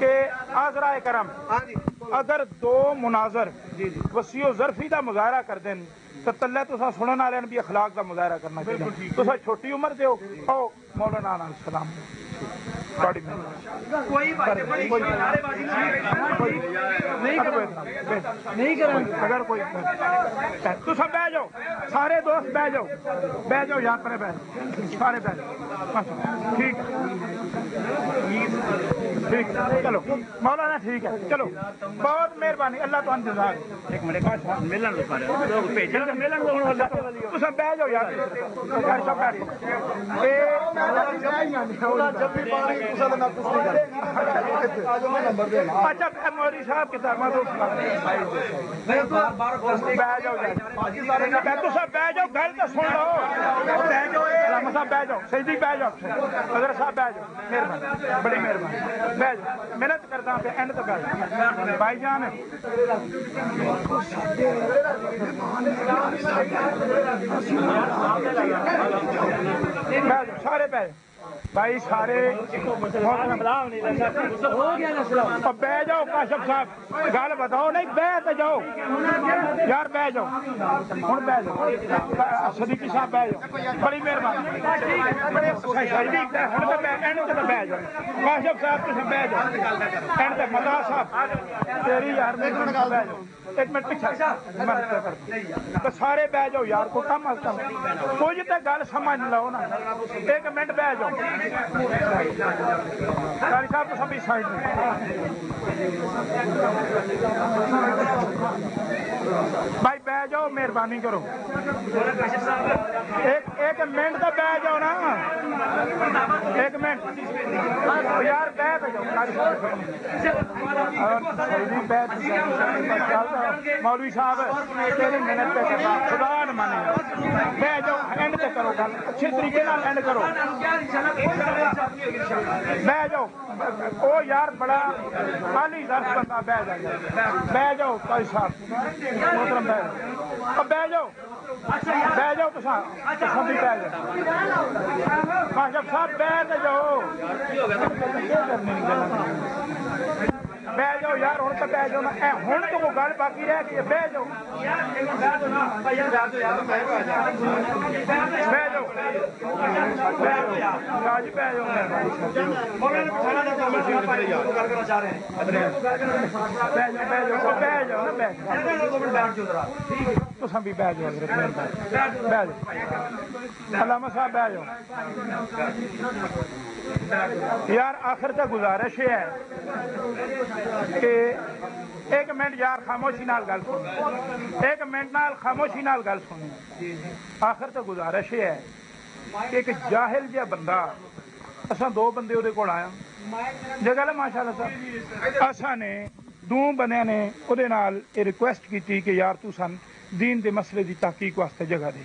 के आज़राए करम अगर 2 मुनाजर वसीओ ज़रफ़ी दा मुज़ाहरा कर देन तो तल्ले तुसा सुनने वाले भी अखलाक का मुज़ाहरा करना चाहिए तुसा छोटी उम्र दे हो आओ मौलाना सलाम नहीं अगर कोई तुसा बह जाओ सारे दोस्त बह जाओ यात्रा बह सारे बह जाओ ठीक ठीक है चलो मौलाना ठीक है चलो बहुत मेहरबानी अल्लाह तो जज़ाक एक मिनट मिलन लोग भेजन मिलन दो हुन तुम बैठ जाओ यार घर सब बैठो जब भी पानी तुसा ना कुछ नहीं कर आज मैं नंबर दे अच्छा मौलवी साहब किताबां तो बैठ जाओ तुसा बैठ जाओ गल तो सुन लो बैठ जाओ रामा साहब बैठ जाओ सही बैठ जाओ अगर साहब बैठ जाओ मेहरबानी बड़ी मेहरबानी बैठ जाओ मेहनत करता पे एंड तक भाईजान बैठ जाओ सारे बैठ भाई सारे बह जाओ काशफ साहब गल बताओ नहीं बह तो जाओ यार बह जाओ हूँ बह जाओ सदीकी साहब बह जाओ बड़ी मेहरबानी हूँ तो एंड तक बह जाओ काशफ साहब तुम बह जाओ एंड तक मदा साहब तेरी यार बह जाओ एक मिनट पीछे तो सारे बह जाओ यार को कम अज कम कुछ तो गल समझ लो ना एक मिनट बह जाओ कारी साहब तो सभी साइड में भाई बह जाओ मेहरबानी करो एक मिनट तो बह जाओ ना एक मिनट यार बह तो जाओ कारी साहब मौलवी साहब तेरी मेहनत पे करना खुदा न माने बह जाओ एंड तक करो गल अच्छे तरीके नाल एंड करो बह जाओ ओ यार बड़ा खाली दर्श बंदा बह जाओ काजी साहब मोहतरम बह जाओ तुसा भी बह जाओ काशफ साहब बह तो जाओ बह जाओ यार हूँ तो बह जाओ ना हूँ तो कोई गल बाकी रह गई बह जाओ बह जाओ राजी बह जाओ तुम भी बह जाओ बह जाओ अलामा साहब बह जाओ यार आखिर तक गुजारिश है कि एक मिनट यार खामोशी नाल गल सुनो एक मिनट नाल खामोशी नाल गल सुनो आखिर तक गुजारिश है कि एक जाहिल जिहा बंदा असा दो बंदे उहदे कोल आया जे गल माशाअल्लाह साहब असा ने दो बंदियां ने उहदे नाल रिक्वेस्ट की कि यार तू सन दीन दे मसले की तहकीक वास्ते जगह दे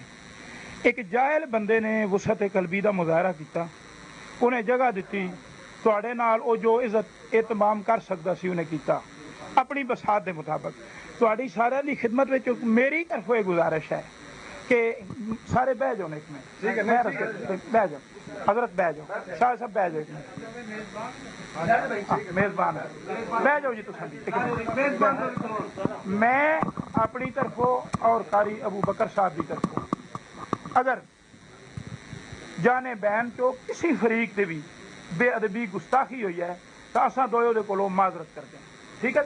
एक जाहिल बंदे ने वसअत कल्बी का मुजाहरा किया उन्हें जगह दी तुहाडे नाल ओ जो इज्जत एहतमाम कर सकता सी उन्हें किया अपनी बसात के मुताबिक तुहाडी सारिਆਂ की खिदमत में मेरी तरफों ये गुजारिश है कि सारे बह जाओ एक मिनट बह जाओ हजरत बह जाओ शाह साहब बह जाओ मेजबान बह जाओ जी तुम मैं अपनी तरफों और कारी अबू बकर साहब की तरफों अगर जाने बहन चो किसी फरीक से भी बेअदबी गुस्ताखी हुई है तो असा दोनों को माजरत करते हैं ठीक है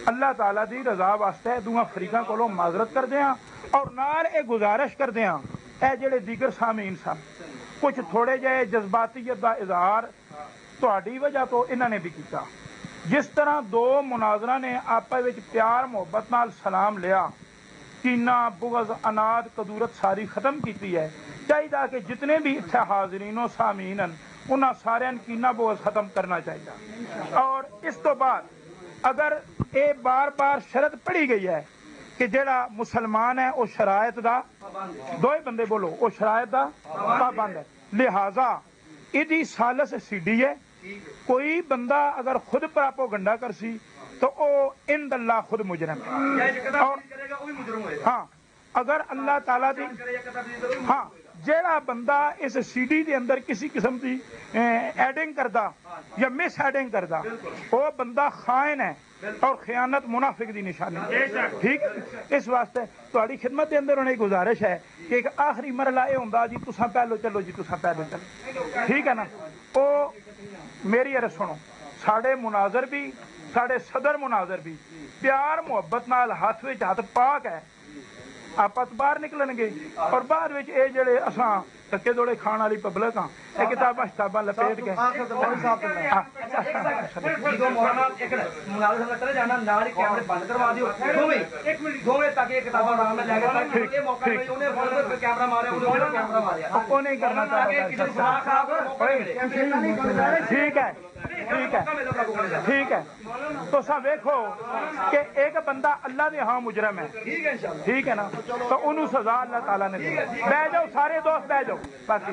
अल्लाह ताला दी रजा वास्ते दोवां फरीकां को माजरत करते हैं और नाल ये गुजारिश करते हैं ए जेड़े दीगर सामीन सन कुछ थोड़े जे जज्बातीयत का इजहार तुहाडी वजह तो इन्होंने भी किया जिस तरह दो मुनाजरा ने आपस विच प्यार मुहब्बत नाल सलाम लिया कीना बुगज अनाद कदूरत सारी खत्म की है चाहिए कि जितने भी इत्थे हाजरीन सामीन उन्होंने सारे कीना बुगज खत्म करना चाहिए और इस तो बाद अगर ये बार बार शरत पढ़ी गई है कि जेड़ा मुसलमान है वो शरायत का दो ही बंदे बोलो वो शरायत का पाबंद है लिहाजा इदी सालस सीडी है कोई बंदा अगर खुद प्रोपेगेंडा कर सी तो वो इन अल्लाह खुद मुजरम है और हाँ अगर अल्लाह ताला दी हाँ जेड़ा बंदा इस सीडी के अंदर किसी किस्म की एडिंग करता या मिस एडिंग करता वो बंदा खाइन है और खयानत मुनाफिक की निशानी ठीक इस वास्ते तुहाडी खिदमत के अंदर उन्हें गुजारिश है कि एक आखिरी मरला यह होंदा जी तुसा पहलो चलो जी तुसा पहलो चलो ठीक है ना वो मेरी अरे सुनो साढ़े मुनाजर भी साढ़े सदर मुनाजर भी प्यार मुहब्बत नाल हाथ विच हाथ पाक है ਆਪਾਂ ਤਾਂ ਬਾਹਰ ਨਿਕਲਣਗੇ ਔਰ ਬਾਅਦ ਵਿੱਚ ਇਹ ਜਿਹੜੇ ਅਸਾਂ ਧੱਕੇ ਦੋੜੇ ਖਾਣ ਵਾਲੀ ਪਬਲਿਕ ਆ ਇਹ ਕਿਤਾਬਾਂ ਲਪੇਟ ਕੇ ਜਦੋਂ ਮੌਲਾਨਾ ਇੱਕ ਮੁਨਾਜ਼ਰ ਸੰਗਤ ਚਲੇ ਜਾਣਾ ਨਾਲ ਹੀ ਕੈਮਰੇ ਬੰਦ ਕਰਵਾ ਦਿਓ ਦੋਵੇਂ ਤਾਂ ਕਿ ਇਹ ਕਿਤਾਬਾਂ ਆਰਾਮ ਨਾਲ ਲੈ ਕੇ ਇਹ ਮੌਕਾ ਨਹੀਂ ਉਹਨੇ ਫੋਨ ਤੇ ਕੈਮਰਾ ਮਾਰਿਆ ਉਹਨੇ ਕੈਮਰਾ ਮਾਰਿਆ ਉਹ ਨਹੀਂ ਕਰਨਾ ਚਾਹੀਦਾ ਕਿਸੇ ਦਿਮਾਗ ਖਰਾਬ ਕਰੋ ठीक है तो सब देखो कि एक बंदा अल्लाह दे हाँ मुजरम है ठीक है ना तो उन्होंने सजा अल्लाह ताला ने दी। बह जाओ सारे दोस्त बह जाओ बाकी